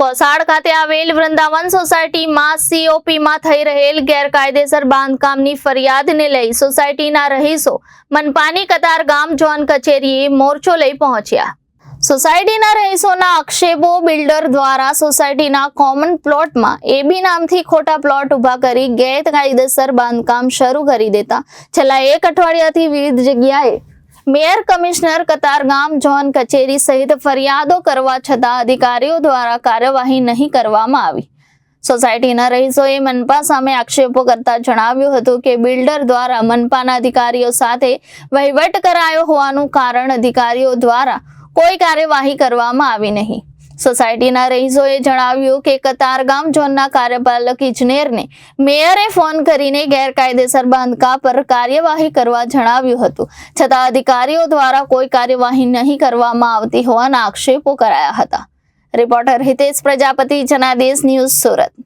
કોસાડ ખાતે આવેલ વૃંદાવન સોસાયટીમાં સીઓપીમાં થઈ રહેલ ગેરકાયદેસર બાંધકામની ફરિયાદને લઈ સોસાયટીના રહીશો મનપાની કતારગામ ઝોન કચેરીએ મોરચો લઈ પહોંચ્યા। સોસાયટીના રહીશોના આક્ષેપો બિલ્ડર દ્વારા સોસાયટીના કોમન પ્લોટમાં એબી નામથી ખોટા પ્લોટ ઉભા કરી ગેરકાયદેસર બાંધકામ શરૂ કરી દેતા છેલ્લા એક અઠવાડિયાથી વિવિધ જગ્યાએ મેયર કમિશનર કતારગામ ઝોન કચેરી સહિત ફરિયાદો કરવા છતાં અધિકારીઓ દ્વારા કાર્યવાહી નહીં કરવામાં આવી। સોસાયટીના રહીશોએ મનપા સામે આક્ષેપો કરતા જણાવ્યું હતું કે બિલ્ડર દ્વારા મનપાના અધિકારીઓ સાથે વહીવટ કરાયો હોવાનું કારણ અધિકારીઓ દ્વારા કોઈ કાર્યવાહી કરવામાં આવી નહીં। સોસાયટીના રહીશોએ જણાવ્યું કે કતારગામ ઝોનના કાર્યપાલક ઇજનેરને મેયરે ફોન કરીને ગેરકાયદેસર બાંધકામ પર કાર્યવાહી કરવા જણાવ્યું હતું, છતાં અધિકારીઓ દ્વારા કોઈ કાર્યવાહી નહીં કરવામાં આવતી હોવાના આક્ષેપો કરાયા હતા। Reporter Hitesh Prajapati, Janadesh news, Surat.